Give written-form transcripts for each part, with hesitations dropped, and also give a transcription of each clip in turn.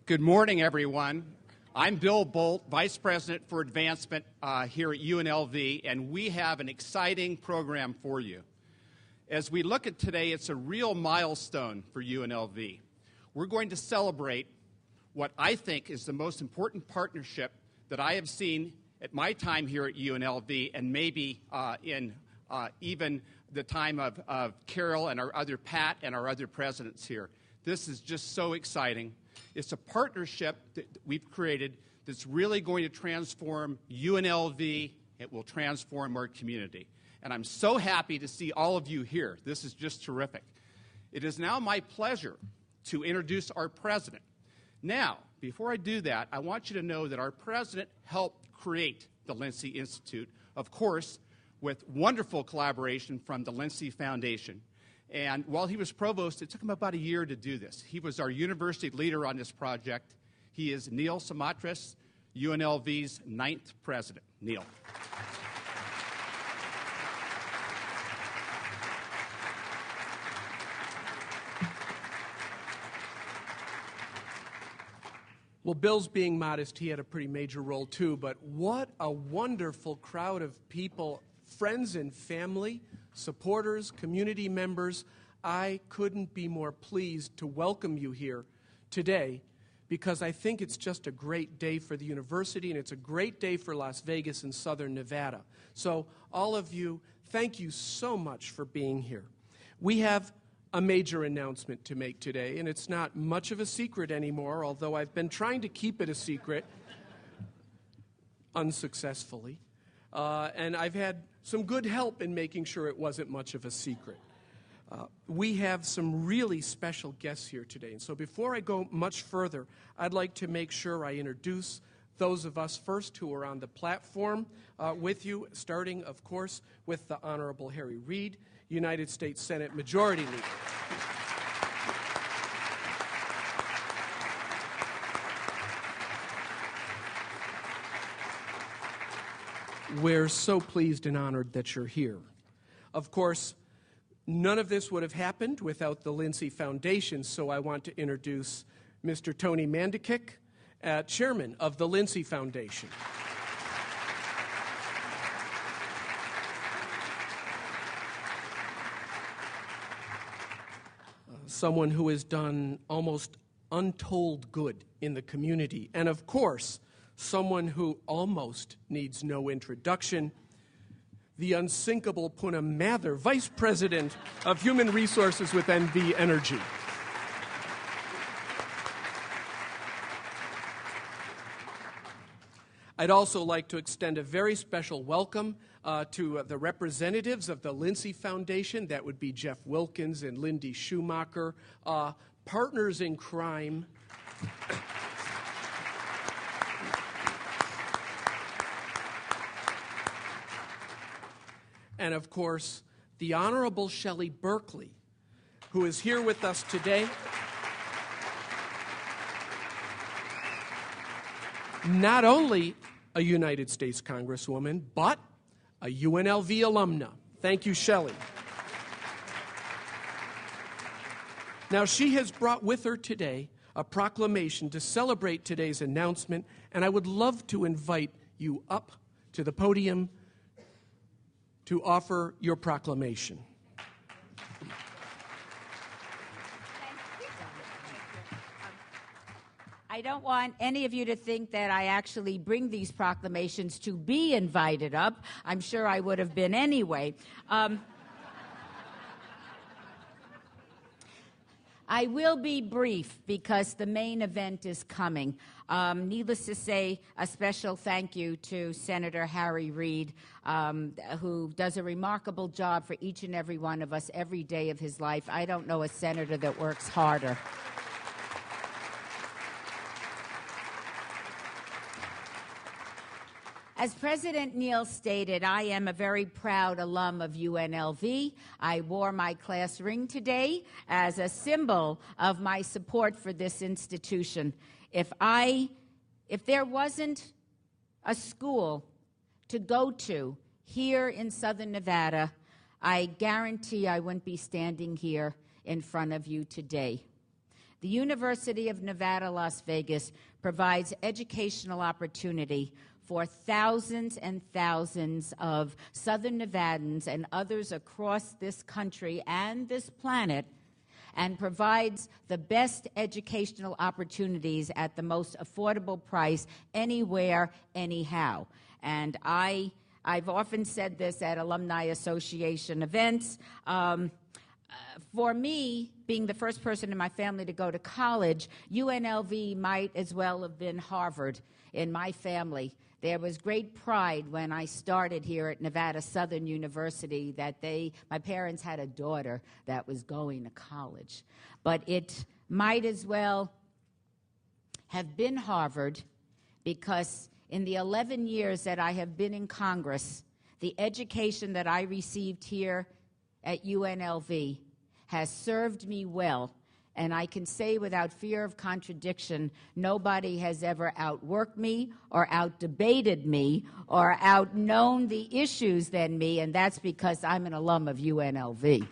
Good morning, everyone. I'm Bill Bolt, Vice President for Advancement here at UNLV, and we have an exciting program for you. As we look at today, it's a real milestone for UNLV. We're going to celebrate what I think is the most important partnership that I have seen at my time here at UNLV, and maybe in even the time of Carol and our other Pat and our other presidents here. This is just so exciting. It's a partnership that we've created that's really going to transform UNLV. It will transform our community. And I'm so happy to see all of you here. This is just terrific. It is now my pleasure to introduce our president. Now, before I do that, I want you to know that our president helped create the Lincy Institute, of course, with wonderful collaboration from the Lincy Foundation. And while he was provost, it took him about a year to do this. He was our university leader on this project. He is Neil Samatras, UNLV's 9th president. Neil. Well, Bill's being modest. He had a pretty major role, too. But what a wonderful crowd of people, friends and family, supporters, community members. I couldn't be more pleased to welcome you here today because I think it's just a great day for the university and it's a great day for Las Vegas and Southern Nevada. So all of you, thank you so much for being here. We have a major announcement to make today, and it's not much of a secret anymore, although I've been trying to keep it a secret unsuccessfully. And I've had some good help in making sure it wasn't much of a secret. We have some really special guests here today. And so before I go much further, I'd like to make sure I introduce those of us first who are on the platform with you, starting, of course, with the Honorable Harry Reid, United States Senate Majority Leader. We're so pleased and honored that you're here. Of course, none of this would have happened without the Lincy Foundation, so I want to introduce Mr. Tony Mandikik, Chairman of the Lincy Foundation. Someone who has done almost untold good in the community, and of course, someone who almost needs no introduction, the unsinkable Poonam Mathur, Vice President of Human Resources with NV Energy. I'd also like to extend a very special welcome to the representatives of the Lincy Foundation. That would be Jeff Wilkins and Lindy Schumacher, partners in crime. And, of course, the Honorable Shelley Berkeley, who is here with us today. Not only a United States Congresswoman, but a UNLV alumna. Thank you, Shelley. Now, she has brought with her today a proclamation to celebrate today's announcement, and I would love to invite you up to the podium to offer your proclamation. I don't want any of you to think that I actually bring these proclamations to be invited up. I'm sure I would have been anyway. I will be brief because the main event is coming. Needless to say, a special thank you to Senator Harry Reid, who does a remarkable job for each and every one of us every day of his life. I don't know a senator that works harder. As President Neal stated, I am a very proud alum of UNLV. I wore my class ring today as a symbol of my support for this institution. If there wasn't a school to go to here in Southern Nevada, I guarantee I wouldn't be standing here in front of you today. The University of Nevada, Las Vegas provides educational opportunity for thousands and thousands of Southern Nevadans and others across this country and this planet, and provides the best educational opportunities at the most affordable price anywhere, anyhow. And I've often said this at Alumni Association events. For me, being the first person in my family to go to college, UNLV might as well have been Harvard in my family. There was great pride when I started here at Nevada Southern University that my parents had a daughter that was going to college. But it might as well have been Harvard, because in the 11 years that I have been in Congress, the education that I received here at UNLV has served me well. And I can say without fear of contradiction, nobody has ever outworked me or outdebated me or outknown the issues than me, and that's because I'm an alum of UNLV.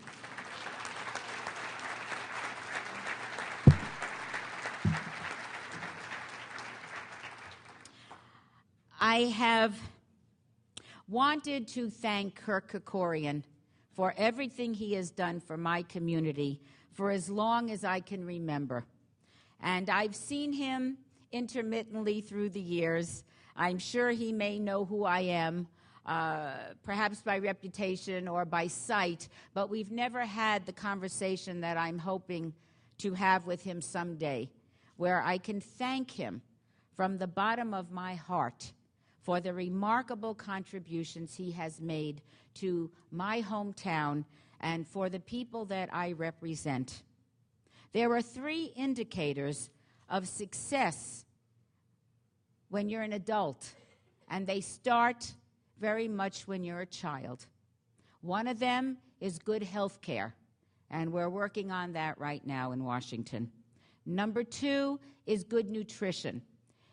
I have wanted to thank Kirk Kerkorian for everything he has done for my community for as long as I can remember. And I've seen him intermittently through the years. I'm sure he may know who I am, perhaps by reputation or by sight, but we've never had the conversation that I'm hoping to have with him someday, where I can thank him from the bottom of my heart for the remarkable contributions he has made to my hometown and for the people that I represent. There are 3 indicators of success when you're an adult, and they start very much when you're a child. One of them is good health care, and we're working on that right now in Washington. Number 2 is good nutrition,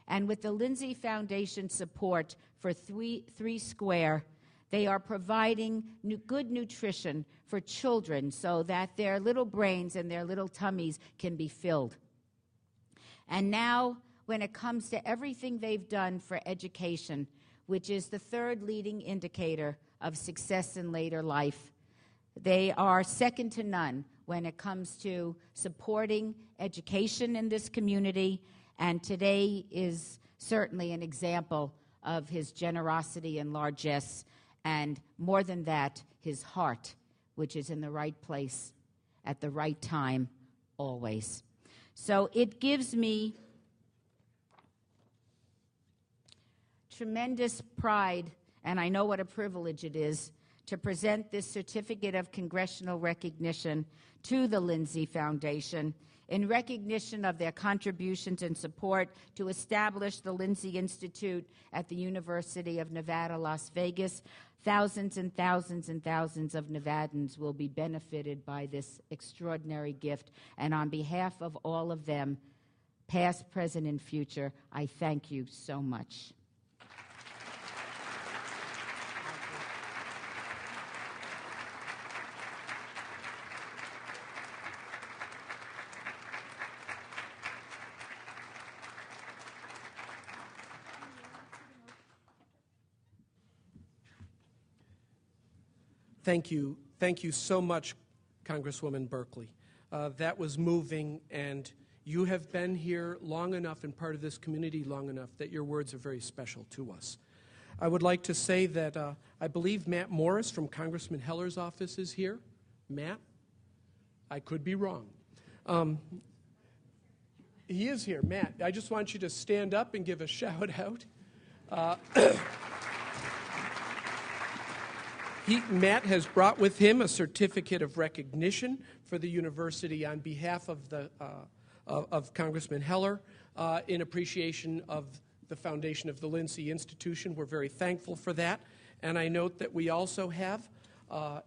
and with the Lincy Foundation support for 3 Square, they are providing good nutrition for children so that their little brains and their little tummies can be filled. And now, when it comes to everything they've done for education, which is the 3rd leading indicator of success in later life, they are second to none when it comes to supporting education in this community, and today is certainly an example of his generosity and largesse, and more than that, his heart, which is in the right place at the right time, always. So it gives me tremendous pride, and I know what a privilege it is, to present this certificate of congressional recognition to the Lincy Foundation in recognition of their contributions and support to establish the Lincy Institute at the University of Nevada, Las Vegas. Thousands and thousands and thousands of Nevadans will be benefited by this extraordinary gift. And on behalf of all of them, past, present, and future, I thank you so much. Thank you. Thank you so much, Congresswoman Berkeley. That was moving, and you have been here long enough and part of this community long enough that your words are very special to us. I would like to say that I believe Matt Morris from Congressman Heller's office is here. Matt? I could be wrong. He is here. Matt, I just want you to stand up and give a shout out. Matt has brought with him a certificate of recognition for the university on behalf of Congressman Heller in appreciation of the foundation of the Lincy Institution. We're very thankful for that. And I note that we also have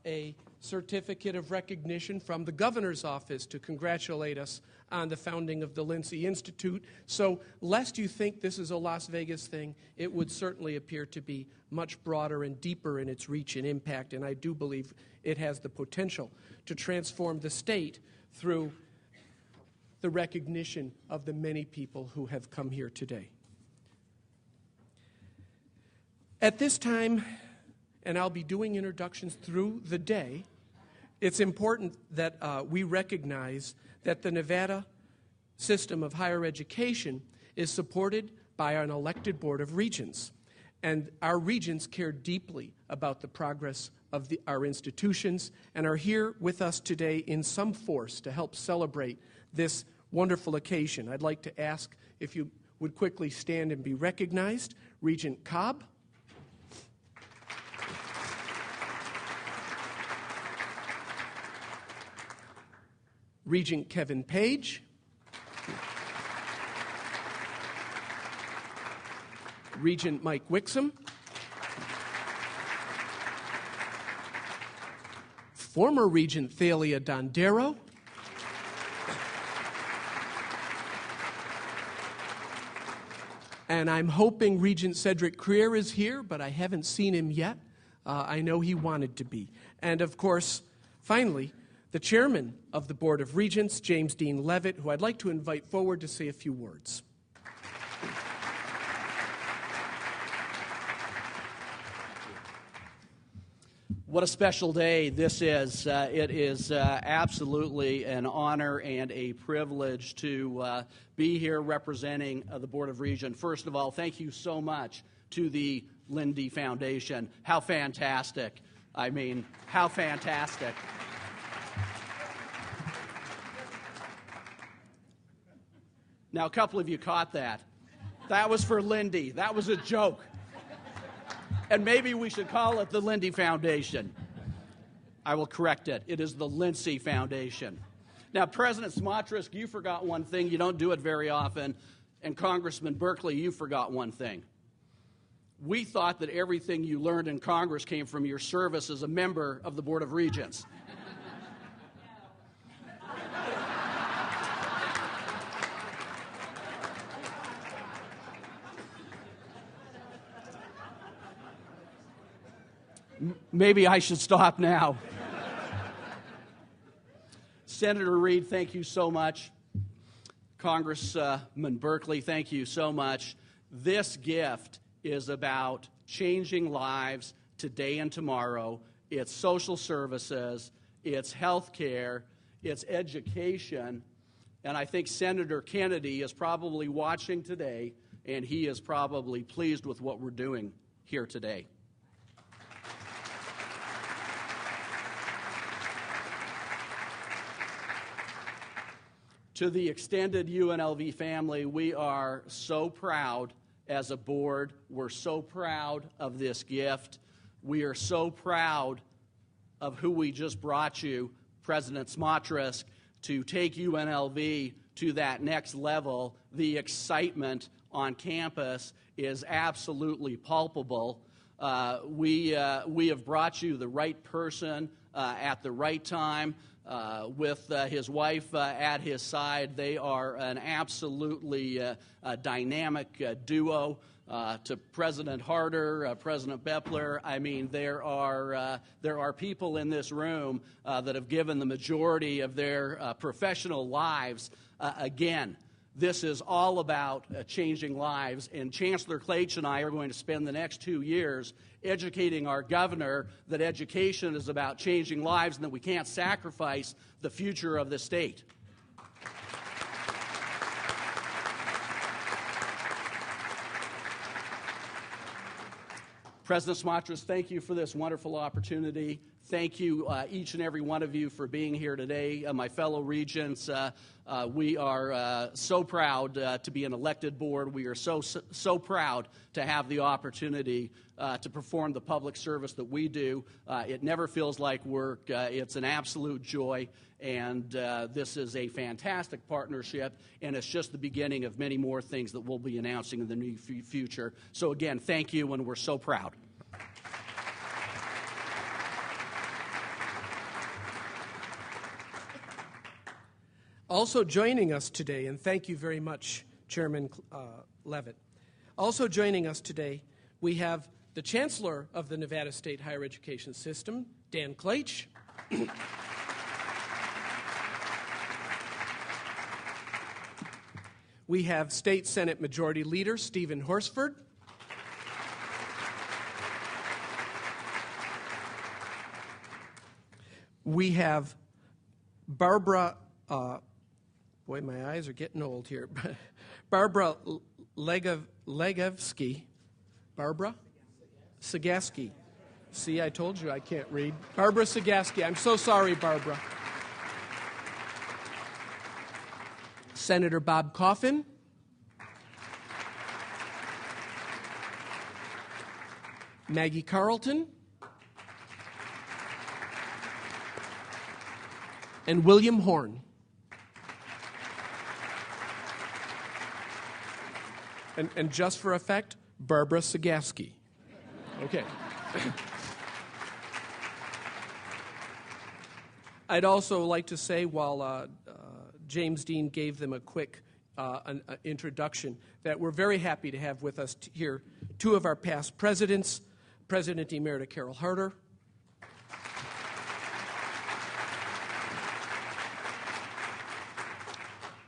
a certificate of recognition from the governor's office to congratulate us on the founding of the Lincy Institute. So lest you think this is a Las Vegas thing, it would certainly appear to be much broader and deeper in its reach and impact, and I do believe it has the potential to transform the state through the recognition of the many people who have come here today. At this time, and I'll be doing introductions through the day, it's important that we recognize that the Nevada system of higher education is supported by an elected Board of Regents. And our regents care deeply about the progress of our institutions and are here with us today in some force to help celebrate this wonderful occasion. I'd like to ask if you would quickly stand and be recognized. Regent Cobb. Regent Kevin Page. Regent Mike Wixom. Former Regent Thalia Dondero. And I'm hoping Regent Cedric Creer is here, but I haven't seen him yet. I know he wanted to be. And of course, finally, the chairman of the Board of Regents, James Dean Levitt, who I'd like to invite forward to say a few words. What a special day this is. It is absolutely an honor and a privilege to be here representing the Board of Regents. First of all, thank you so much to the Lincy Foundation. How fantastic. I mean, how fantastic. Now, a couple of you caught that. That was for Lindy. That was a joke. And maybe we should call it the Lincy Foundation. I will correct it. It is the Lincy Foundation. Now, President Smotrisk, you forgot one thing. You don't do it very often. And Congressman Berkeley, you forgot one thing. We thought that everything you learned in Congress came from your service as a member of the Board of Regents. Maybe I should stop now. Senator Reed, thank you so much. Congressman Berkeley, thank you so much. This gift is about changing lives today and tomorrow. It's social services, it's health care, it's education, and I think Senator Kennedy is probably watching today, and he is probably pleased with what we're doing here today. To the extended UNLV family, we are so proud as a board. We're so proud of this gift. We are so proud of who we just brought you, President Smotrisk, to take UNLV to that next level. The excitement on campus is absolutely palpable. We have brought you the right person at the right time. With his wife at his side, they are an absolutely dynamic duo. To President Harder, President Bepler, I mean, there are people in this room that have given the majority of their professional lives. Again, this is all about changing lives, and Chancellor Claich and I are going to spend the next 2 years educating our governor that education is about changing lives and that we can't sacrifice the future of the state. President Smotrisk, thank you for this wonderful opportunity. Thank you, each and every one of you, for being here today. My fellow regents, we are so proud to be an elected board. We are so proud to have the opportunity to perform the public service that we do. It never feels like work. It's an absolute joy, and this is a fantastic partnership, and it's just the beginning of many more things that we'll be announcing in the near future. So again, thank you, and we're so proud. Also joining us today, and thank you very much, Chairman Levitt. Also joining us today, we have the Chancellor of the Nevada State Higher Education System, Dan Claich. We have State Senate Majority Leader Stephen Horsford. We have Barbara, boy, my eyes are getting old here. Barbara Legevsky. Barbara? Sagaski. See, I told you I can't read. Barbara Sagaski. I'm so sorry, Barbara. Senator Bob Coffin. Maggie Carlton. And William Horn. And just for effect, Barbara Sagaski. Okay. I'd also like to say, while James Dean gave them a quick introduction, that we're very happy to have with us here two of our past presidents, President Emerita Carol Harder,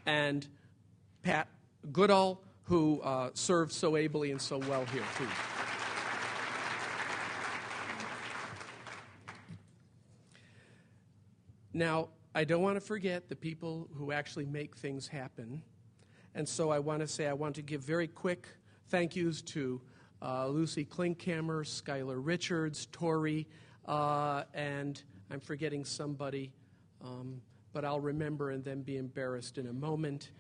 and Pat Goodall, who served so ably and so well here, too. Now, I don't want to forget the people who actually make things happen. And so I want to give very quick thank yous to Lucy Klinkhammer, Skylar Richards, Tori, and I'm forgetting somebody, but I'll remember and then be embarrassed in a moment.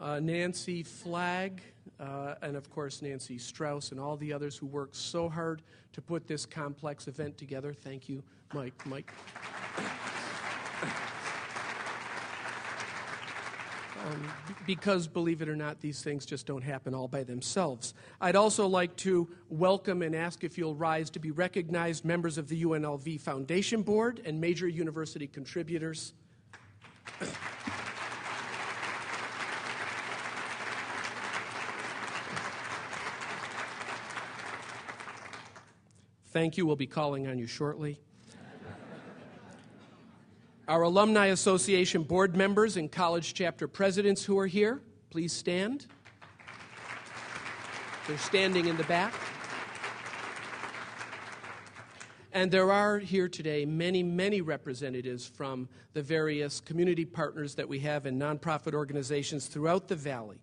Nancy Flagg, and of course Nancy Strauss, and all the others who worked so hard to put this complex event together. Thank you, Mike. Because, believe it or not, these things just don't happen all by themselves. I'd also like to welcome and ask if you'll rise to be recognized members of the UNLV Foundation Board and major university contributors. Thank you. We'll be calling on you shortly. Our Alumni Association board members and college chapter presidents who are here, please stand. They're standing in the back. And there are here today many representatives from the various community partners that we have in nonprofit organizations throughout the Valley.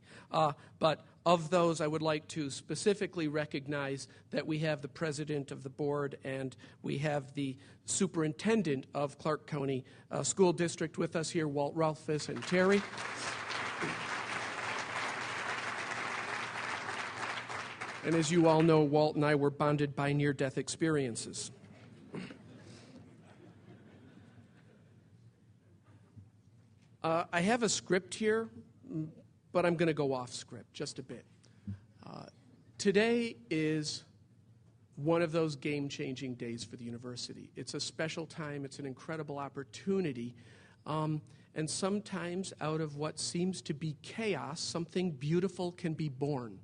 But of those, I would like to specifically recognize that we have the president of the board and we have the superintendent of Clark County School District with us here, Walt Rolfus and Terry. And as you all know, Walt and I were bonded by near-death experiences. I have a script here, but I'm going to go off script just a bit. Today is one of those game-changing days for the university. It's a special time. It's an incredible opportunity. And sometimes out of what seems to be chaos, something beautiful can be born.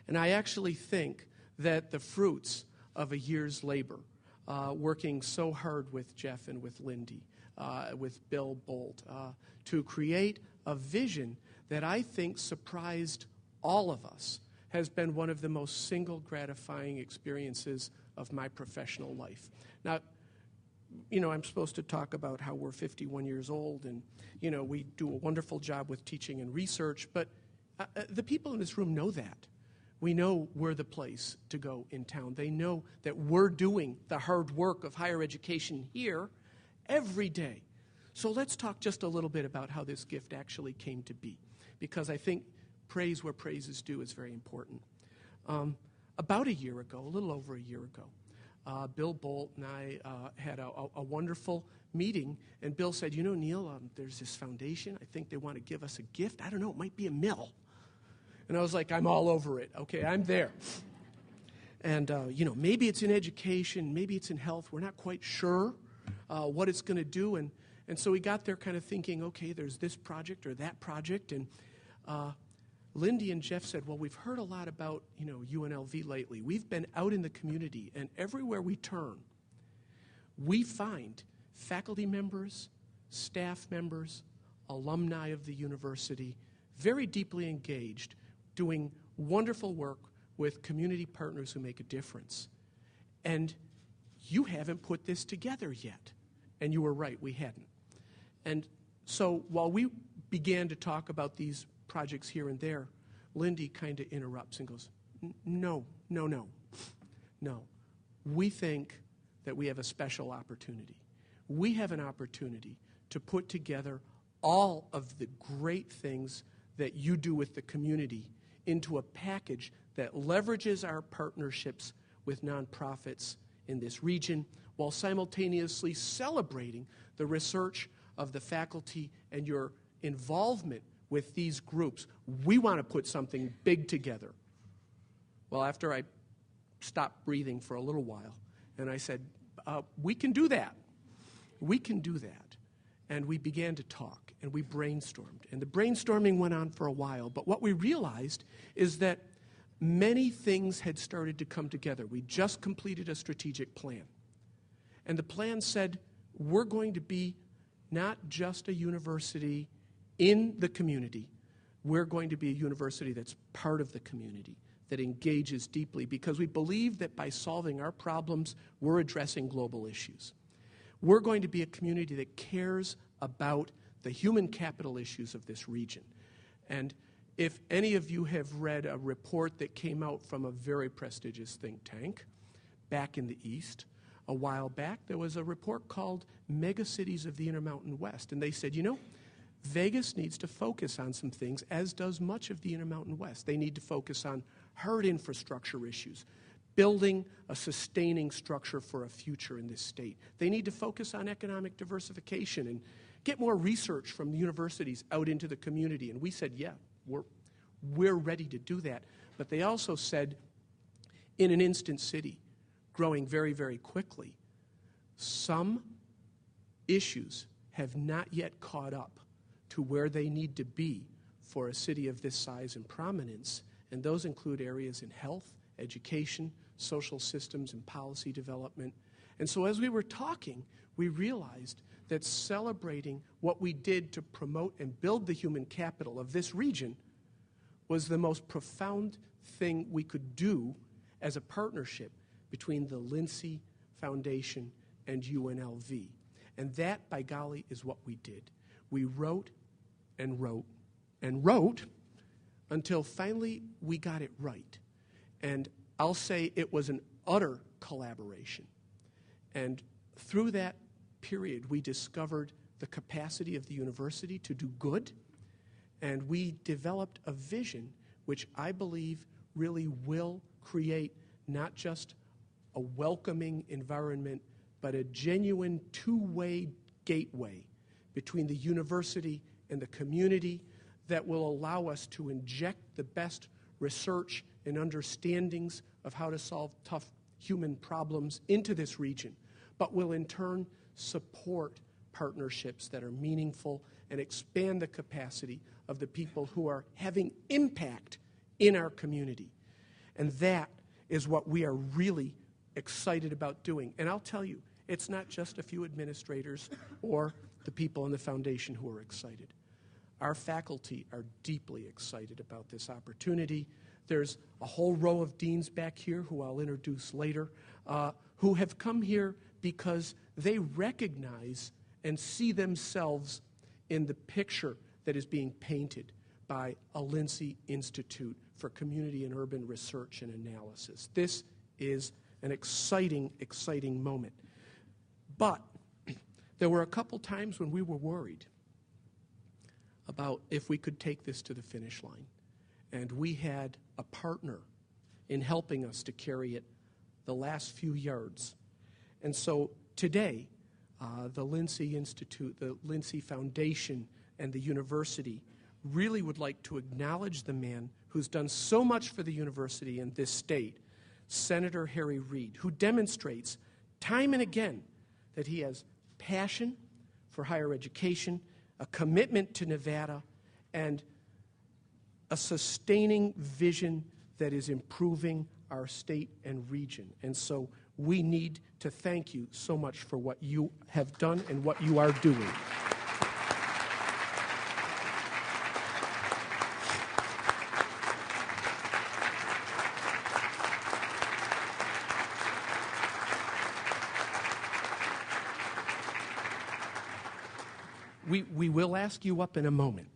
And I actually think that the fruits of a year's labor, working so hard with Jeff and with Lindy, with Bill Bolt, to create a vision that I think surprised all of us, has been one of the most single gratifying experiences of my professional life. Now, you know, I'm supposed to talk about how we're 51 years old and, you know, we do a wonderful job with teaching and research, but the people in this room know that. We know we're the place to go in town. They know that we're doing the hard work of higher education here every day. So let's talk just a little bit about how this gift actually came to be, because I think praise where praise is due is very important. About a year ago, a little over a year ago, Bill Bolt and I had a wonderful meeting, and Bill said, you know, Neil, there's this foundation. I think they want to give us a gift. I don't know, it might be a mill. And I was like, I'm all over it. Okay, I'm there. And, you know, maybe it's in education, maybe it's in health. We're not quite sure what it's going to do. And so we got there kind of thinking, okay, there's this project or that project. And Lindy and Jeff said, well, we've heard a lot about, you know, UNLV lately. We've been out in the community, and everywhere we turn, we find faculty members, staff members, alumni of the university very deeply engaged, doing wonderful work with community partners who make a difference. And you haven't put this together yet. And you were right, we hadn't. And so while we began to talk about these projects here and there, Lindy kind of interrupts and goes, no. We think that we have a special opportunity. We have an opportunity to put together all of the great things that you do with the community into a package that leverages our partnerships with nonprofits in this region while simultaneously celebrating the research of the faculty and your involvement with these groups. We want to put something big together. Well, after I stopped breathing for a little while, and I said, we can do that. We can do that. And we began to talk, and we brainstormed. And the brainstorming went on for a while, but what we realized is that many things had started to come together. We just completed a strategic plan. And the plan said, we're going to be not just a university in the community, we're going to be a university that's part of the community, that engages deeply, because we believe that by solving our problems, we're addressing global issues. We're going to be a community that cares about the human capital issues of this region. And if any of you have read a report that came out from a very prestigious think tank back in the East, a while back, there was a report called Megacities of the Intermountain West. And they said, Vegas needs to focus on some things, as does much of the Intermountain West. They need to focus on hard infrastructure issues, building a sustaining structure for a future in this state. They need to focus on economic diversification and get more research from the universities out into the community. And we said, yeah, we're ready to do that. But they also said, in an instant city, growing very, very quickly, some issues have not yet caught up to where they need to be for a city of this size and prominence, and those include areas in health, education, social systems, and policy development. And so as we were talking, we realized that celebrating what we did to promote and build the human capital of this region was the most profound thing we could do as a partnership between the Lincy Foundation and UNLV. And that, by golly, is what we did. We wrote and wrote and wrote until finally we got it right. And I'll say it was an utter collaboration. And through that period, we discovered the capacity of the university to do good, and we developed a vision which I believe really will create not just a welcoming environment, but a genuine two-way gateway between the university and the community that will allow us to inject the best research and understandings of how to solve tough human problems into this region, but will in turn support partnerships that are meaningful and expand the capacity of the people who are having impact in our community. And that is what we are really excited about doing. And I'll tell you, it's not just a few administrators or the people in the foundation who are excited. Our faculty are deeply excited about this opportunity. There's a whole row of deans back here, who I'll introduce later, who have come here because they recognize and see themselves in the picture that is being painted by a Lincy Institute for Community and Urban Research and Analysis. This is an exciting, exciting moment. But there were a couple times when we were worried about if we could take this to the finish line. And we had a partner in helping us to carry it the last few yards. And so today, the Lincy Institute, the Lincy Foundation, and the university really would like to acknowledge the man who's done so much for the university in this state, Senator Harry Reid, who demonstrates time and again that he has passion for higher education, a commitment to Nevada, and a sustaining vision that is improving our state and region. And so we need to thank you so much for what you have done and what you are doing. We will ask you up in a moment.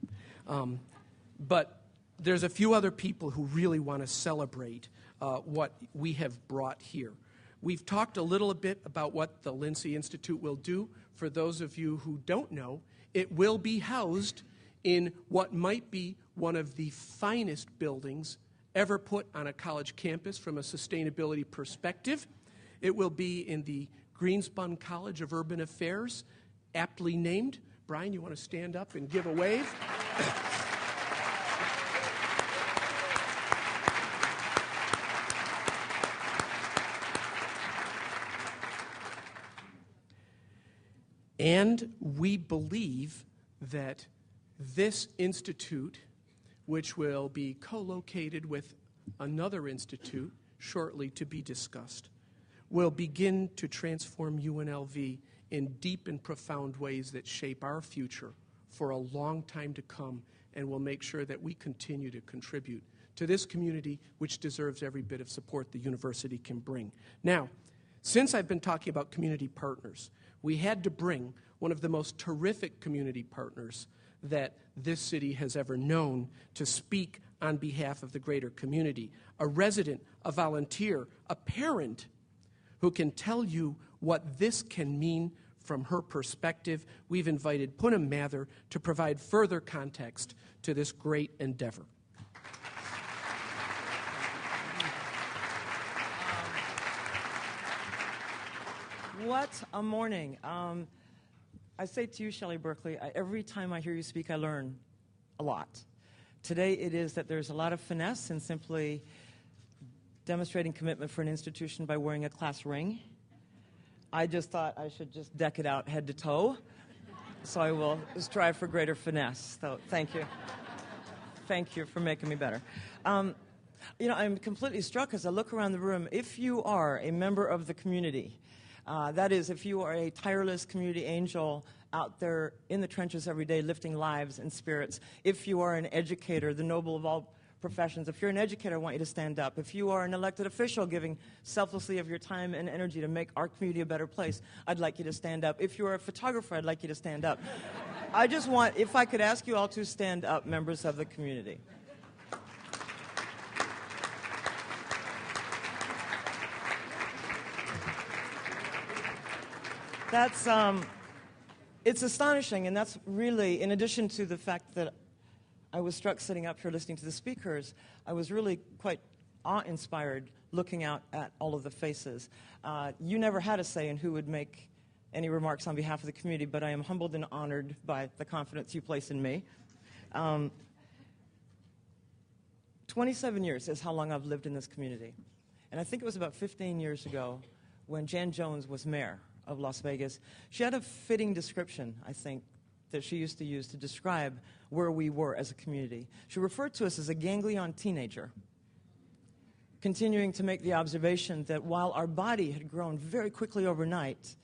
But there's a few other people who really want to celebrate what we have brought here. We've talked a little bit about what the Lincy Institute will do. For those of you who don't know, it will be housed in what might be one of the finest buildings ever put on a college campus from a sustainability perspective. It will be in the Greenspun College of Urban Affairs, aptly named. Brian, you want to stand up and give a wave? And we believe that this institute, which will be co-located with another institute shortly to be discussed, will begin to transform UNLV in deep and profound ways that shape our future for a long time to come, and will make sure that we continue to contribute to this community, which deserves every bit of support the university can bring. Now, since I've been talking about community partners, we had to bring one of the most terrific community partners that this city has ever known to speak on behalf of the greater community, a resident, a volunteer, a parent who can tell you what this can mean from her perspective. We've invited Poonam Mather to provide further context to this great endeavor. What a morning. I say to you, Shelley Berkeley, every time I hear you speak, I learn a lot. Today it is that there's a lot of finesse in simply demonstrating commitment for an institution by wearing a class ring. I just thought I should just deck it out head to toe, so I will strive for greater finesse. So thank you. Thank you for making me better. You know, I'm completely struck as I look around the room. If you are a member of the community, that is, if you are a tireless community angel out there in the trenches every day lifting lives and spirits, if you are an educator, the noble of all professions, if you're an educator, I want you to stand up. If you are an elected official giving selflessly of your time and energy to make our community a better place, I'd like you to stand up. If you're a photographer, I'd like you to stand up. I just want, if I could ask you all to stand up, members of the community. That's, it's astonishing, and that's really, in addition to the fact that I was struck sitting up here listening to the speakers, I was really quite awe-inspired looking out at all of the faces. You never had a say in who would make any remarks on behalf of the community, but I am humbled and honored by the confidence you place in me. 27 years is how long I've lived in this community. And I think it was about 15 years ago when Jan Jones was mayor of Las Vegas. She had a fitting description, I think, that she used to use to describe where we were as a community. She referred to us as a ganglion teenager, continuing to make the observation that while our body had grown very quickly overnight,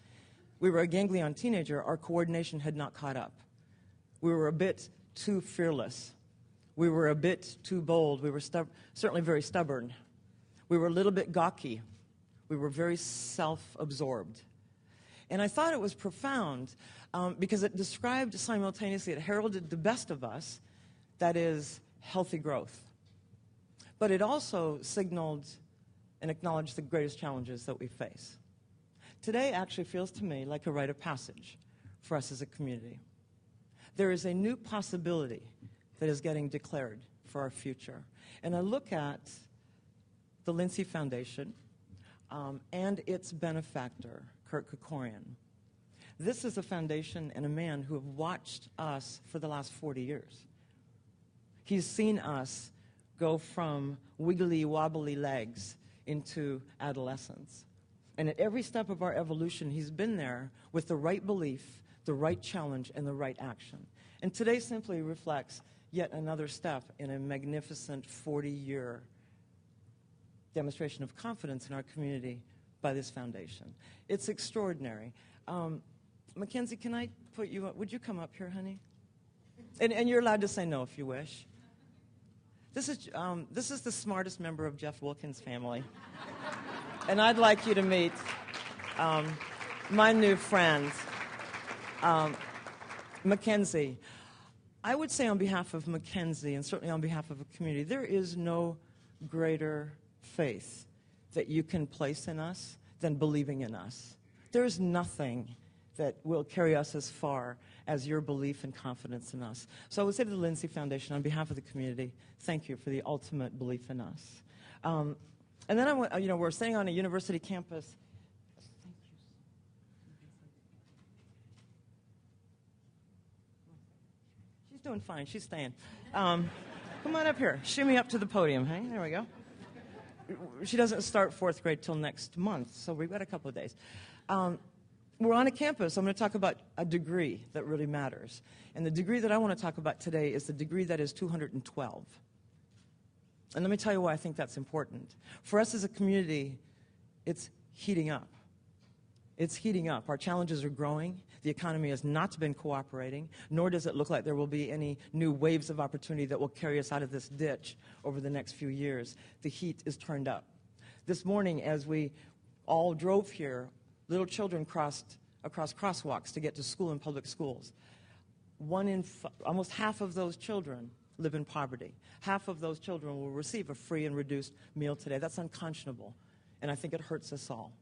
we were a ganglion teenager, our coordination had not caught up. We were a bit too fearless. We were a bit too bold. We were certainly very stubborn. We were a little bit gawky. We were very self-absorbed. And I thought it was profound because it described simultaneously, it heralded the best of us, that is, healthy growth. But it also signaled and acknowledged the greatest challenges that we face. Today actually feels to me like a rite of passage for us as a community. There is a new possibility that is getting declared for our future. And I look at the Lincy Foundation and its benefactor, Kurt Krikorian. This is a foundation and a man who have watched us for the last 40 years. He's seen us go from wiggly, wobbly legs into adolescence. And at every step of our evolution, he's been there with the right belief, the right challenge, and the right action. And today simply reflects yet another step in a magnificent 40-year demonstration of confidence in our community by this foundation. It's extraordinary. Mackenzie, can I put you up? Would you come up here, honey? And you're allowed to say no if you wish. This is the smartest member of Jeff Wilkins' family. And I'd like you to meet my new friend. Mackenzie. I would say on behalf of Mackenzie, and certainly on behalf of a community, there is no greater faith that you can place in us than believing in us. There is nothing that will carry us as far as your belief and confidence in us. So I would say to the Lincy Foundation, on behalf of the community, thank you for the ultimate belief in us. And then we're sitting on a university campus. She's doing fine. She's staying. Come on up here. Shimmy up to the podium. Hey, there we go. She doesn't start fourth grade till next month, so we've got a couple of days. We're on a campus. I'm going to talk about a degree that really matters. And the degree that I want to talk about today is the degree that is 212. And let me tell you why I think that's important. For us as a community, it's heating up. It's heating up. Our challenges are growing. The economy has not been cooperating, nor does it look like there will be any new waves of opportunity that will carry us out of this ditch over the next few years. The heat is turned up. This morning, as we all drove here, little children crossed across crosswalks to get to school in public schools. Almost half of those children live in poverty. Half of those children will receive a free and reduced meal today. That's unconscionable, and I think it hurts us all.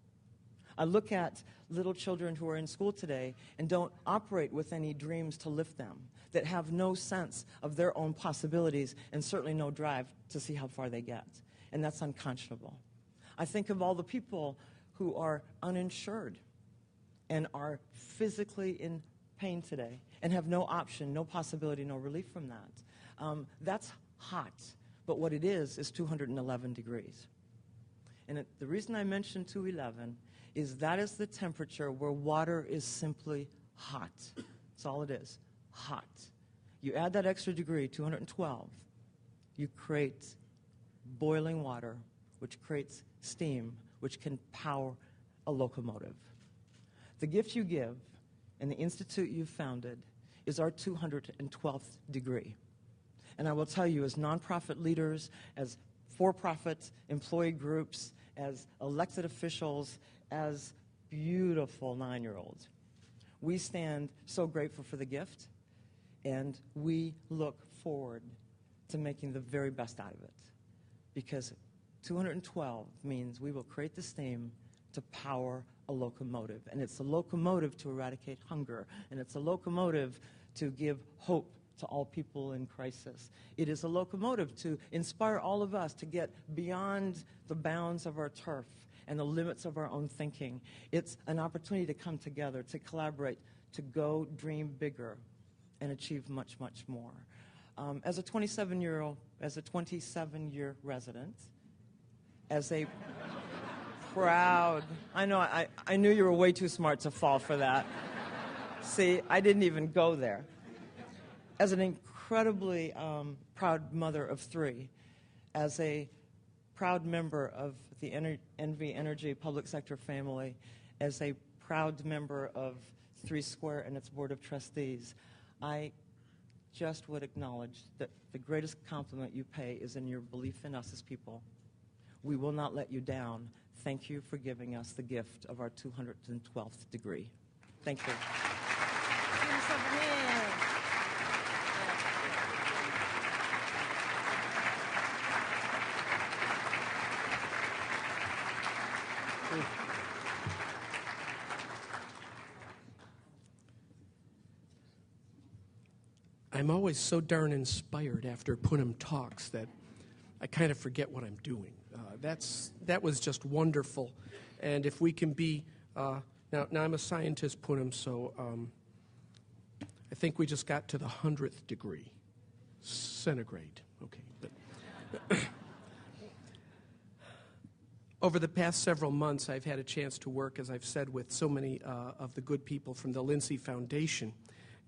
I look at little children who are in school today and don't operate with any dreams to lift them, that have no sense of their own possibilities and certainly no drive to see how far they get. And that's unconscionable. I think of all the people who are uninsured and are physically in pain today and have no option, no possibility, no relief from that. That's hot, but what it is 211 degrees. And the reason I mentioned 211 is that is the temperature where water is simply hot. That's all it is, hot. You add that extra degree, 212, you create boiling water, which creates steam, which can power a locomotive. The gift you give and the institute you founded is our 212th degree. And I will tell you, as nonprofit leaders, as for-profit employee groups, as elected officials, as beautiful 9-year-olds, we stand so grateful for the gift, and we look forward to making the very best out of it. Because 212 means we will create the steam to power a locomotive. And it's a locomotive to eradicate hunger. And it's a locomotive to give hope to all people in crisis. It is a locomotive to inspire all of us to get beyond the bounds of our turf and the limits of our own thinking. It's an opportunity to come together, to collaborate, to go dream bigger and achieve much, much more. As a 27-year resident, as a proud, I knew you were way too smart to fall for that. See, I didn't even go there. As an incredibly proud mother of 3, as a proud member of the NV Energy public sector family, as a proud member of 3 Square and its board of trustees, I just would acknowledge that the greatest compliment you pay is in your belief in us as people. We will not let you down. Thank you for giving us the gift of our 212th degree. Thank you. I'm always so darn inspired after Poonam talks that I kind of forget what I'm doing. That was just wonderful. And if we can be, now I'm a scientist, Poonam, so I think we just got to the 100th degree, centigrade. Okay. But over the past several months, I've had a chance to work, as I've said, with so many of the good people from the Lincy Foundation.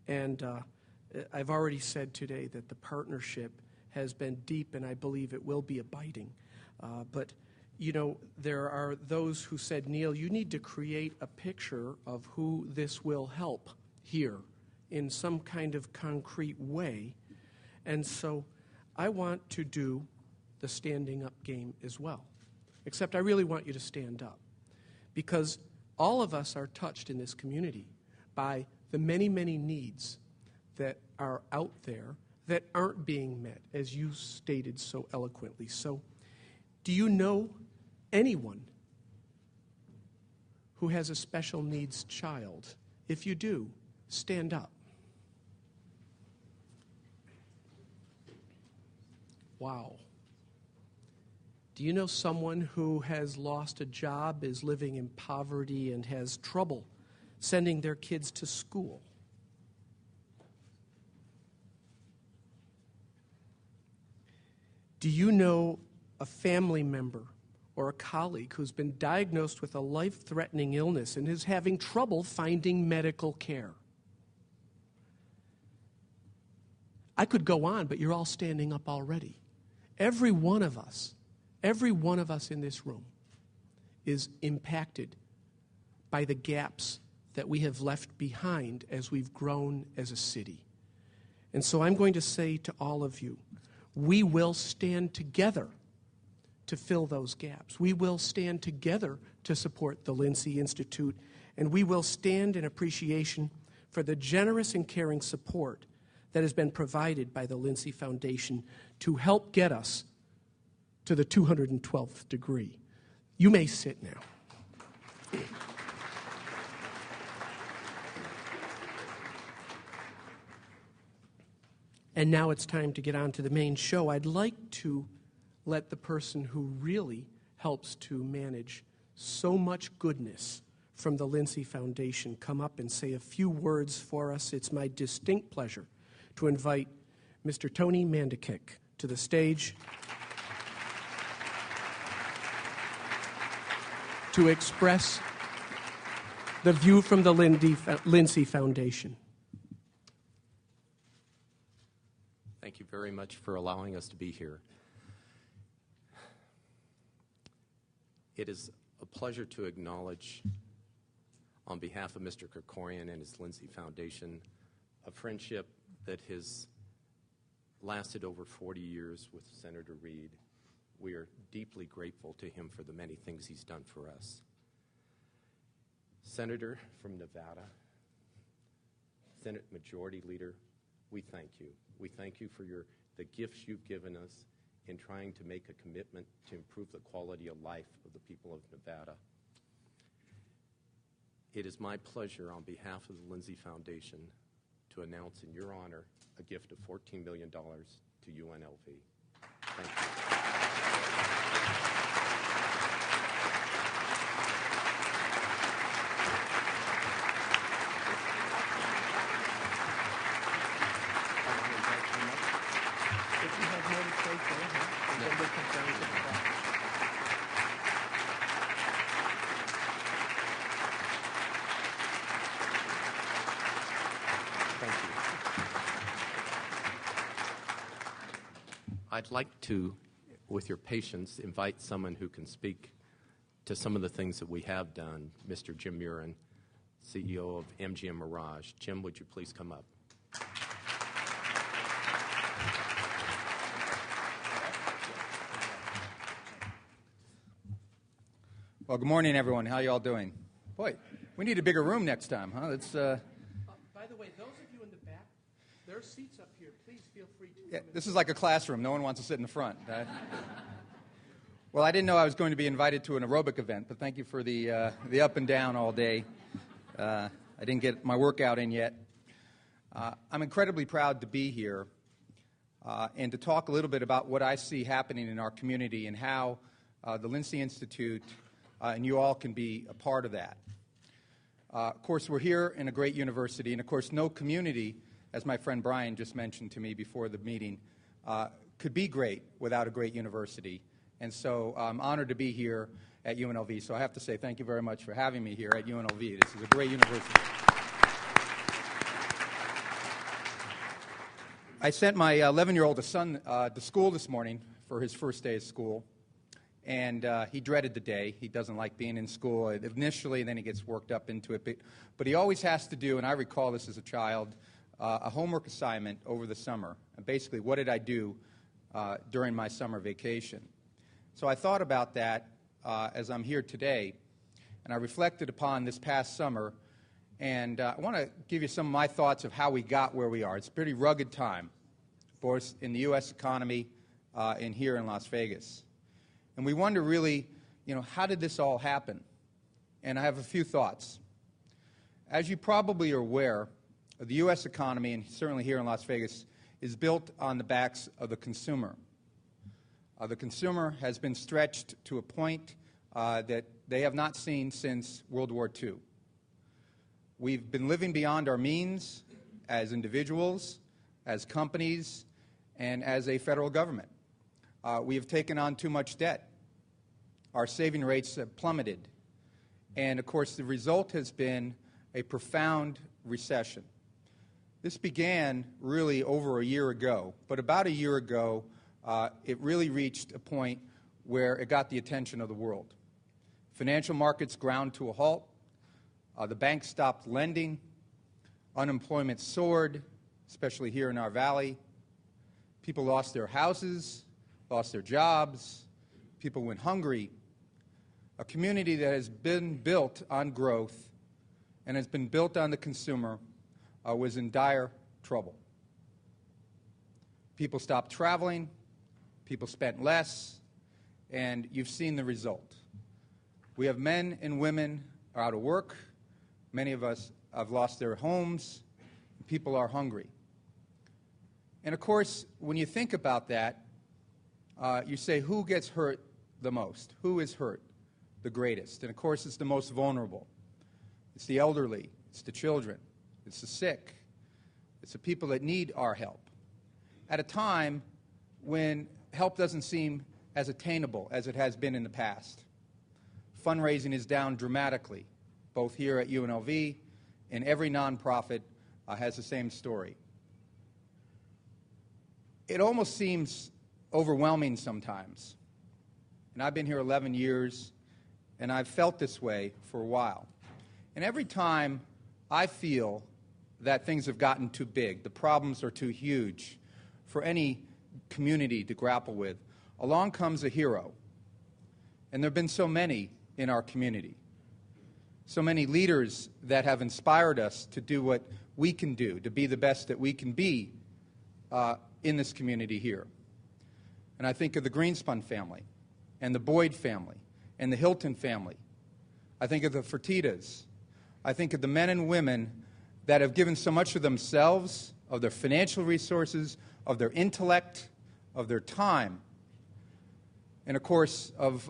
And I've already said today that the partnership has been deep, and I believe it will be abiding. But, you know, there are those who said, Neil, you need to create a picture of who this will help here in some kind of concrete way. And so I want to do the standing up game as well. Except I really want you to stand up. Because all of us are touched in this community by the many, many needs that are out there that aren't being met, as you stated so eloquently. So, do you know anyone who has a special needs child? If you do, stand up. Wow. Do you know someone who has lost a job, is living in poverty, and has trouble sending their kids to school? Do you know a family member or a colleague who's been diagnosed with a life-threatening illness and is having trouble finding medical care? I could go on, but you're all standing up already. Every one of us in this room is impacted by the gaps that we have left behind as we've grown as a city. And so I'm going to say to all of you, we will stand together to fill those gaps. We will stand together to support the Lincy Institute, and we will stand in appreciation for the generous and caring support that has been provided by the Lincy Foundation to help get us to the 212th degree. You may sit now. And now it's time to get on to the main show. I'd like to let the person who really helps to manage so much goodness from the Lincy Foundation come up and say a few words for us. It's my distinct pleasure to invite Mr. Tony Mandikik to the stage to express the view from the Lincy Foundation. Thank you very much for allowing us to be here. It is a pleasure to acknowledge, on behalf of Mr. Krikorian and his Lincy Foundation, a friendship that has lasted over 40 years with Senator Reed. We are deeply grateful to him for the many things he's done for us. Senator from Nevada, Senate Majority Leader, we thank you. We thank you for the gifts you've given us in trying to make a commitment to improve the quality of life of the people of Nevada. It is my pleasure on behalf of the Lincy Foundation to announce in your honor a gift of $14 million to UNLV. Thank you. I'd like to, with your patience, invite someone who can speak to some of the things that we have done. Mr. Jim Murin, CEO of MGM Mirage. Jim, would you please come up? Well, good morning, everyone. How you all doing? Boy, we need a bigger room next time, huh? By the way, those of you in the back, there are seats up here. Please feel free to Yeah, this is like a classroom. No one wants to sit in the front. Well, I didn't know I was going to be invited to an aerobic event, but thank you for the up and down all day. I didn't get my workout in yet. I'm incredibly proud to be here and to talk a little bit about what I see happening in our community and how the Lincy Institute and you all can be a part of that. Of course, we're here in a great university, and of course, no community, as my friend Brian just mentioned to me before the meeting, could be great without a great university. And so I'm honored to be here at UNLV. So I have to say thank you very much for having me here at UNLV. This is a great university. I sent my 11-year-old son to school this morning for his first day of school. And he dreaded the day. He doesn't like being in school initially, and then he gets worked up into it. But he always has to do, and I recall this as a child, a homework assignment over the summer. And basically, what did I do during my summer vacation? So I thought about that as I'm here today, and I reflected upon this past summer And I want to give you some of my thoughts of how we got where we are. It's a pretty rugged time, both in the U.S. economy and here in Las Vegas. And we wonder really, how did this all happen? And I have a few thoughts. As you probably are aware, the U.S. economy, and certainly here in Las Vegas, is built on the backs of the consumer. The consumer has been stretched to a point that they have not seen since World War II. We've been living beyond our means as individuals, as companies, and as a federal government. We have taken on too much debt. Our saving rates have plummeted. And, of course, the result has been a profound recession. This began really over a year ago, but about a year ago, it really reached a point where it got the attention of the world. Financial markets ground to a halt. The banks stopped lending. Unemployment soared, especially here in our valley. People lost their houses, lost their jobs. People went hungry. A community that has been built on growth and has been built on the consumer was in dire trouble. People stopped traveling. People spent less. And you've seen the result. We have men and women are out of work. Many of us have lost their homes. People are hungry. And, of course, when you think about that, you say, who gets hurt the most? Who is hurt the greatest? And, of course, it's the most vulnerable. It's the elderly. It's the children. It's the sick. It's the people that need our help. At a time when help doesn't seem as attainable as it has been in the past. Fundraising is down dramatically, both here at UNLV, and every nonprofit has the same story. It almost seems overwhelming sometimes. And I've been here 11 years, and I've felt this way for a while. And every time I feel that things have gotten too big, the problems are too huge for any community to grapple with, along comes a hero. And there have been so many in our community. So many leaders that have inspired us to do what we can do, to be the best that we can be in this community here. And I think of the Greenspun family, and the Boyd family, and the Hilton family. I think of the Fertittas. I think of the men and women that have given so much of themselves, of their financial resources, of their intellect, of their time. And, of course, of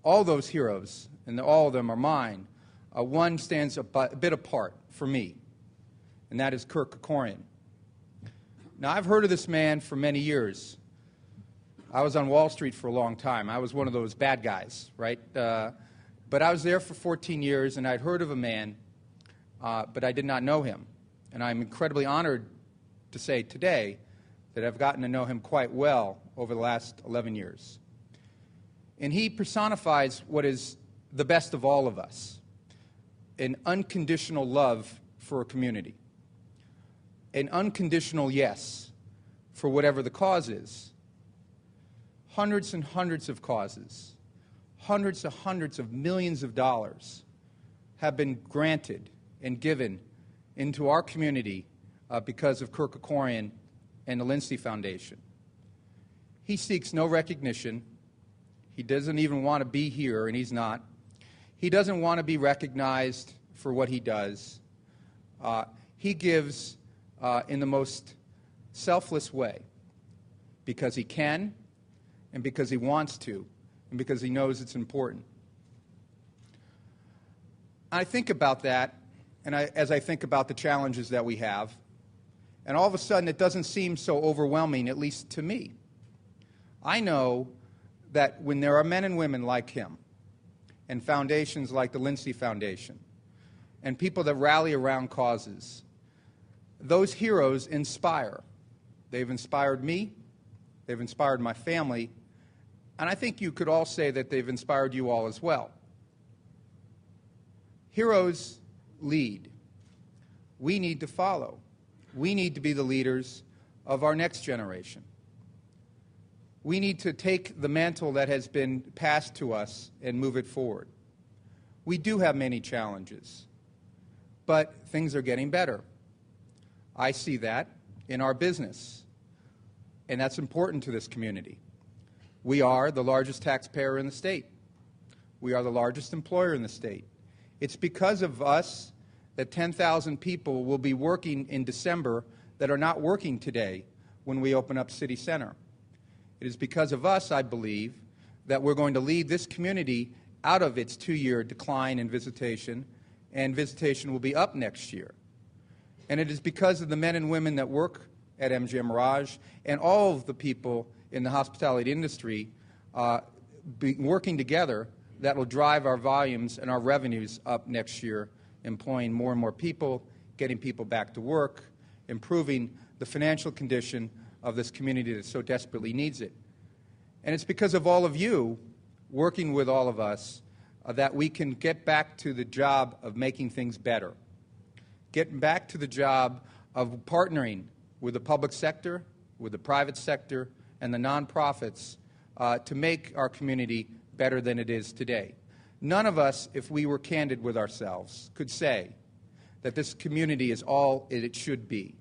all those heroes, and all of them are mine, one stands a bit apart for me, and that is Kirk Kerkorian. Now, I've heard of this man for many years. I was on Wall Street for a long time. I was one of those bad guys, right? But I was there for 14 years, and I'd heard of a man, but I did not know him. And I'm incredibly honored to say today that I've gotten to know him quite well over the last 11 years. And he personifies what is the best of all of us, an unconditional love for a community, an unconditional yes for whatever the cause is. Hundreds and hundreds of causes, hundreds of millions of dollars have been granted and given into our community because of Kirk Kerkorian and the Lincy Foundation. He seeks no recognition. He doesn't even want to be here, and he's not. He doesn't want to be recognized for what he does. He gives in the most selfless way because he can, and because he wants to, and because he knows it's important. I think about that, and as I think about the challenges that we have, and all of a sudden it doesn't seem so overwhelming, at least to me. I know that when there are men and women like him, and foundations like the Lincy Foundation, and people that rally around causes, those heroes inspire. They've inspired me, they've inspired my family, and I think you could all say that they've inspired you all as well. Heroes lead. We need to follow. We need to be the leaders of our next generation. We need to take the mantle that has been passed to us and move it forward. We do have many challenges. but things are getting better. I see that in our business, and that's important to this community. We are the largest taxpayer in the state. We are the largest employer in the state. It's because of us that 10,000 people will be working in December that are not working today when we open up City Center. It is because of us, I believe, that we're going to lead this community out of its 2-year decline in visitation, and visitation will be up next year. And it is because of the men and women that work at MGM Mirage and all of the people in the hospitality industry working together that will drive our volumes and our revenues up next year, employing more and more people, getting people back to work, improving the financial condition of this community that so desperately needs it. And it's because of all of you working with all of us that we can get back to the job of making things better, getting back to the job of partnering with the public sector, with the private sector, and the nonprofits to make our community better than it is today. None of us, if we were candid with ourselves, could say that this community is all it should be.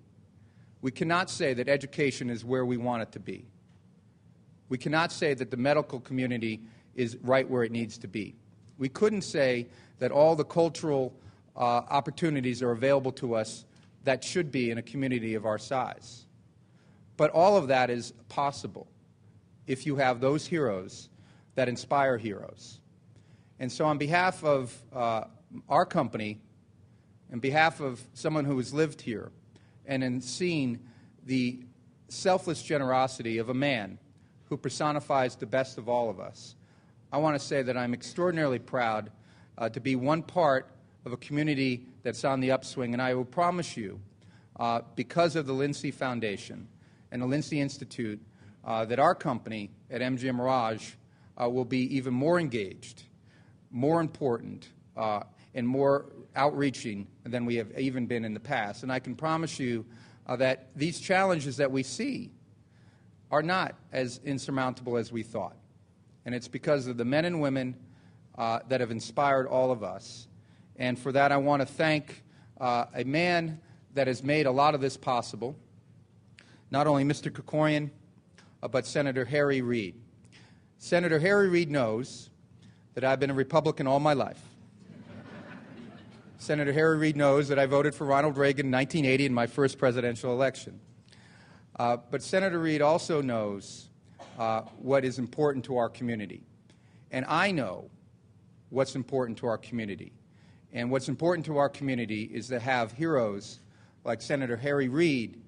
We cannot say that education is where we want it to be. We cannot say that the medical community is right where it needs to be. We couldn't say that all the cultural opportunities are available to us that should be in a community of our size. But all of that is possible if you have those heroes that inspire heroes. And so on behalf of our company, on behalf of someone who has lived here, and in seeing the selfless generosity of a man who personifies the best of all of us, I want to say that I'm extraordinarily proud to be one part of a community that's on the upswing, and I will promise you, because of the Lincy Foundation and the Lincy Institute, that our company at MGM Mirage will be even more engaged, more important, and more outreaching than we have even been in the past. And I can promise you that these challenges that we see are not as insurmountable as we thought. And it's because of the men and women that have inspired all of us. And for that, I want to thank a man that has made a lot of this possible, not only Mr. Krikorian, but Senator Harry Reid. Senator Harry Reid knows that I've been a Republican all my life. Senator Harry Reid knows that I voted for Ronald Reagan in 1980 in my first presidential election. But Senator Reid also knows what is important to our community. And I know what's important to our community. And what's important to our community is to have heroes like Senator Harry Reid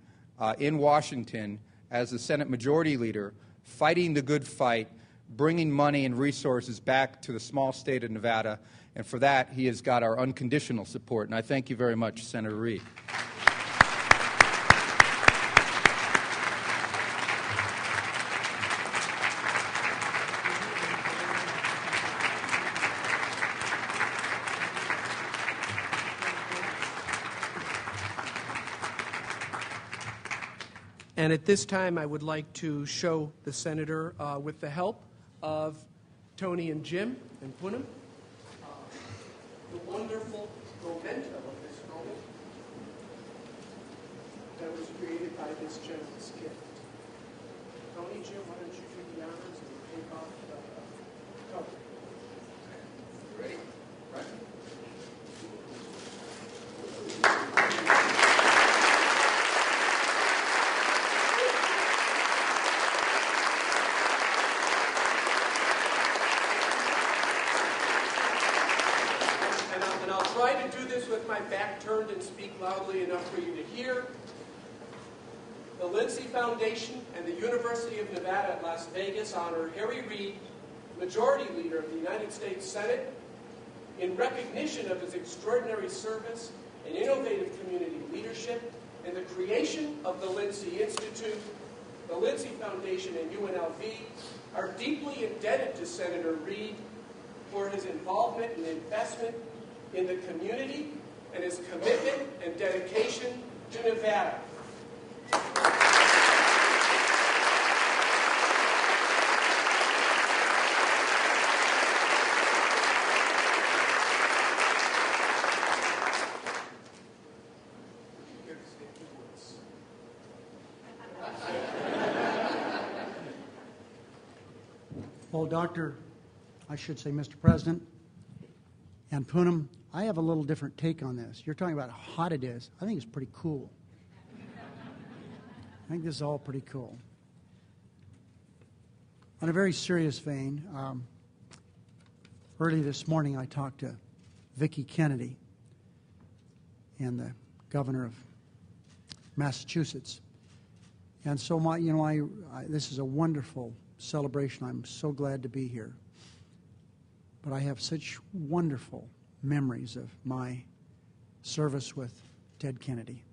in Washington as the Senate Majority Leader, fighting the good fight, bringing money and resources back to the small state of Nevada. And for that, he has got our unconditional support. And I thank you very much, Senator Reid. And at this time, I would like to show the Senator, with the help of Tony and Jim and Poonam, the wonderful memento of this moment that was created by this generous gift. Tony, Jim, why don't you do the honors and take off the cover. Ready? Right. Try to do this with my back turned and speak loudly enough for you to hear. The Lincy Foundation and the University of Nevada at Las Vegas honor Harry Reid, Majority Leader of the United States Senate, in recognition of his extraordinary service and innovative community leadership and the creation of the Lincy Institute. The Lincy Foundation and UNLV are deeply indebted to Senator Reid for his involvement and investment in the community and his commitment and dedication to Nevada. Well, Mr. President, and Poonam, I have a little different take on this. You're talking about how hot it is. I think it's pretty cool. I think this is all pretty cool. On a very serious vein, early this morning I talked to Vicki Kennedy and the governor of Massachusetts. And so this is a wonderful celebration. I'm so glad to be here. But I have such wonderful memories of my service with Ted Kennedy.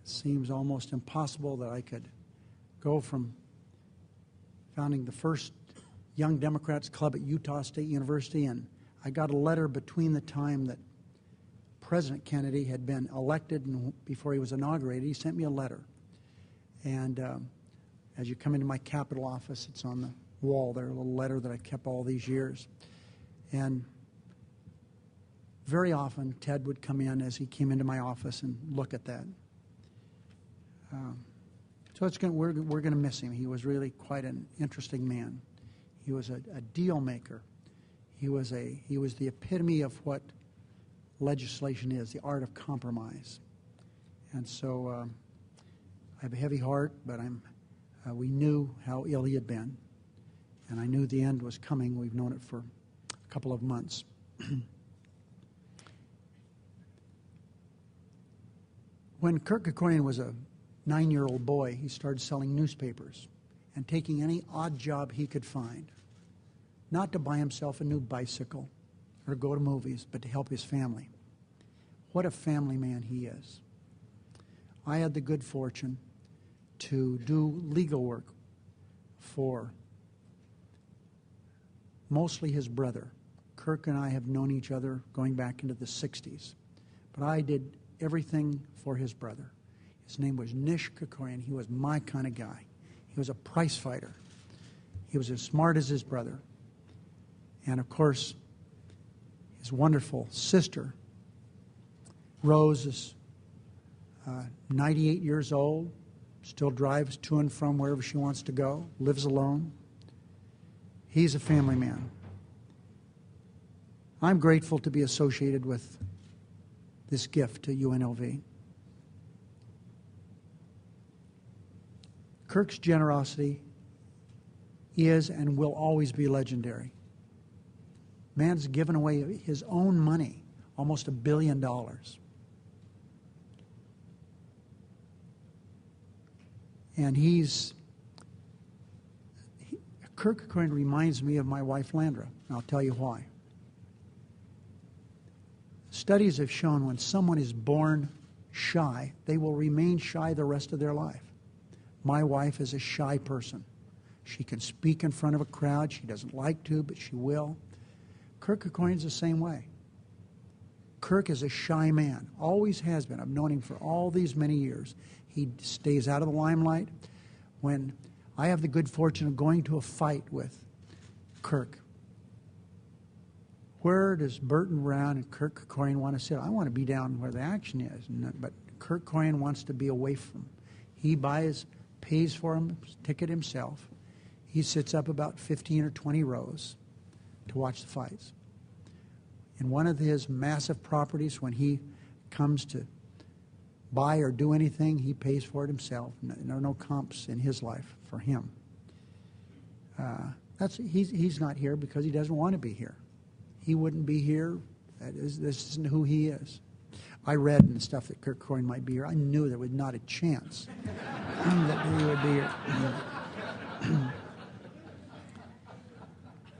It seems almost impossible that I could go from founding the first Young Democrats Club at Utah State University, and I got a letter between the time that President Kennedy had been elected and before he was inaugurated. He sent me a letter. And as you come into my Capitol office, it's on the wall there, a little letter that I've kept all these years. And very often, Ted would come in as he came into my office and look at that. So we're going to miss him. He was really quite an interesting man. He was a deal maker. He was the epitome of what legislation is, the art of compromise. And so I have a heavy heart, but we knew how ill he had been, and I knew the end was coming. We've known it for a couple of months. When Kirk Kerkorian was a 9-year-old boy, he started selling newspapers and taking any odd job he could find, not to buy himself a new bicycle or go to movies, but to help his family. What a family man he is. I had the good fortune to do legal work for mostly his brother. Kirk and I have known each other going back into the 60s, but I did everything for his brother. His name was Nish Kerkorian. He was my kind of guy. He was a prize fighter. He was as smart as his brother. And of course, his wonderful sister, Rose, is 98 years old, still drives to and from wherever she wants to go, lives alone. He's a family man. I'm grateful to be associated with this gift to UNLV. Kirk's generosity is and will always be legendary. Man's given away his own money, almost $1 billion. And Kirk Kerkorian reminds me of my wife Landra, and I'll tell you why. Studies have shown when someone is born shy, they will remain shy the rest of their life. My wife is a shy person. She can speak in front of a crowd. She doesn't like to, but she will. Kirk Kerkorian's the same way. Kirk is a shy man, always has been. I've known him for all these many years. He stays out of the limelight. When I have the good fortune of going to a fight with Kirk, where does Burton Brown and Kirk Kerkorian want to sit? I want to be down where the action is, but Kirk Kerkorian wants to be away from. He pays for him, ticket himself. He sits up about 15 or 20 rows to watch the fights. In one of his massive properties, when he comes to buy or do anything, he pays for it himself. There are no comps in his life for him. He's not here because he doesn't want to be here. He wouldn't be here. This isn't who he is. I read in the stuff that Kirk Kerkorian might be here. I knew there was not a chance that he would be here.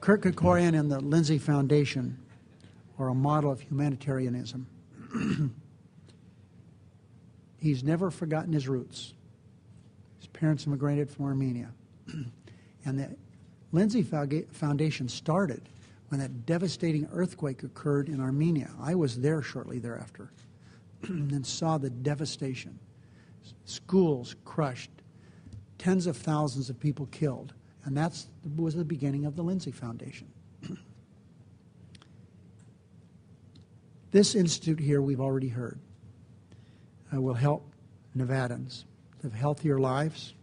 Kirk Kerkorian and the Lincy Foundation are a model of humanitarianism. He's never forgotten his roots. His parents immigrated from Armenia. And the Lincy Foundation started when that devastating earthquake occurred in Armenia. I was there shortly thereafter and saw the devastation. Schools crushed, tens of thousands of people killed. And that was the beginning of the Lincy Foundation. This institute here, we've already heard, will help Nevadans live healthier lives,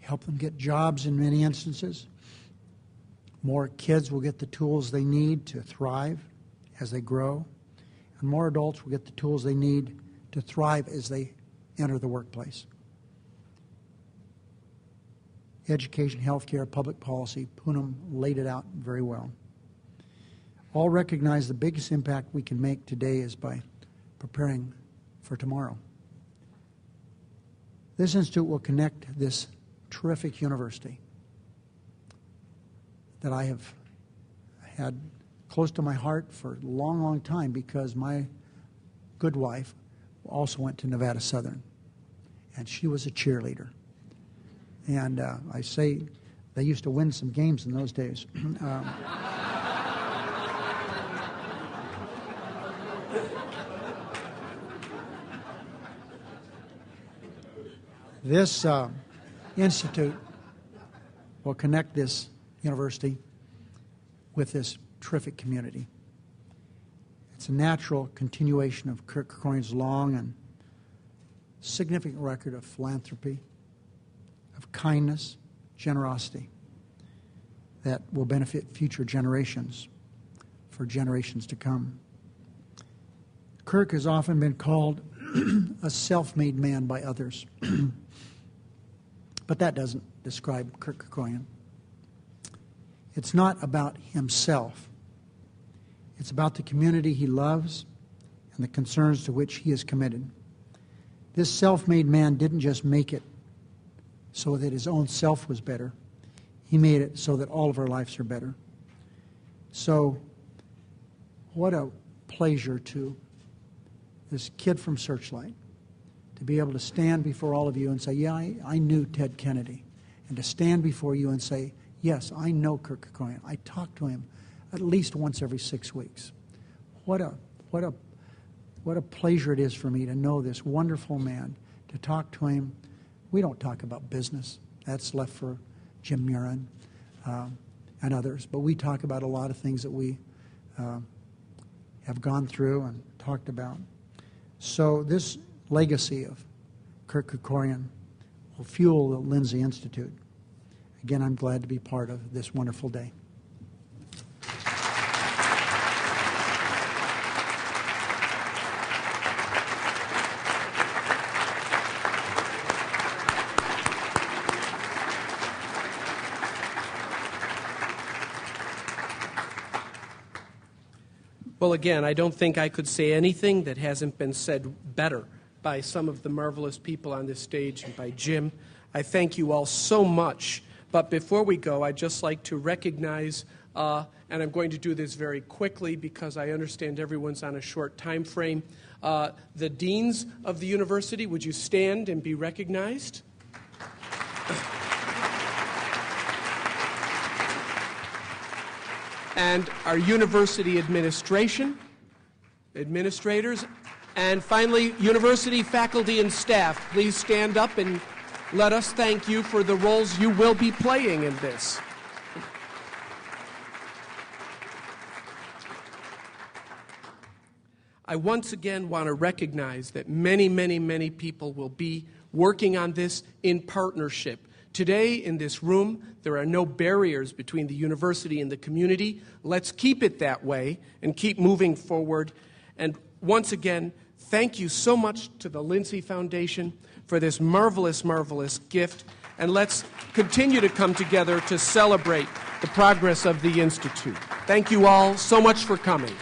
help them get jobs in many instances. More kids will get the tools they need to thrive as they grow, and more adults will get the tools they need to thrive as they enter the workplace. Education, healthcare, public policy, Poonam laid it out very well. All recognize the biggest impact we can make today is by preparing for tomorrow. This institute will connect this terrific university that I have had close to my heart for a long, long time, because my good wife also went to Nevada Southern, and she was a cheerleader. And I say they used to win some games in those days. This institute will connect this university with this terrific community. It's a natural continuation of Kirk Kerkorian's long and significant record of philanthropy, of kindness, generosity that will benefit future generations for generations to come. Kirk has often been called a self-made man by others, but that doesn't describe Kirk Kerkorian. It's not about himself. It's about the community he loves and the concerns to which he is committed. This self-made man didn't just make it so that his own self was better. He made it so that all of our lives are better. So, what a pleasure to this kid from Searchlight to be able to stand before all of you and say, yeah, I knew Ted Kennedy. And to stand before you and say, yes, I know Kirk Kerkorian. I talk to him at least once every 6 weeks. What a pleasure it is for me to know this wonderful man, to talk to him. We don't talk about business. That's left for Jim Murin and others. But we talk about a lot of things that we have gone through and talked about. So this legacy of Kirk Kerkorian will fuel the Lincy Institute. Again, I'm glad to be part of this wonderful day. Well, again, I don't think I could say anything that hasn't been said better by some of the marvelous people on this stage and by Jim. I thank you all so much. But before we go, I'd just like to recognize, and I'm going to do this very quickly because I understand everyone's on a short time frame, the deans of the university. Would you stand and be recognized? And our university administrators, and finally, university faculty and staff. Please stand up and let us thank you for the roles you will be playing in this. I once again want to recognize that many, many, many people will be working on this in partnership. Today, in this room, there are no barriers between the university and the community. Let's keep it that way and keep moving forward. And once again, thank you so much to the Lincy Foundation for this marvelous, marvelous gift. And let's continue to come together to celebrate the progress of the Institute. Thank you all so much for coming.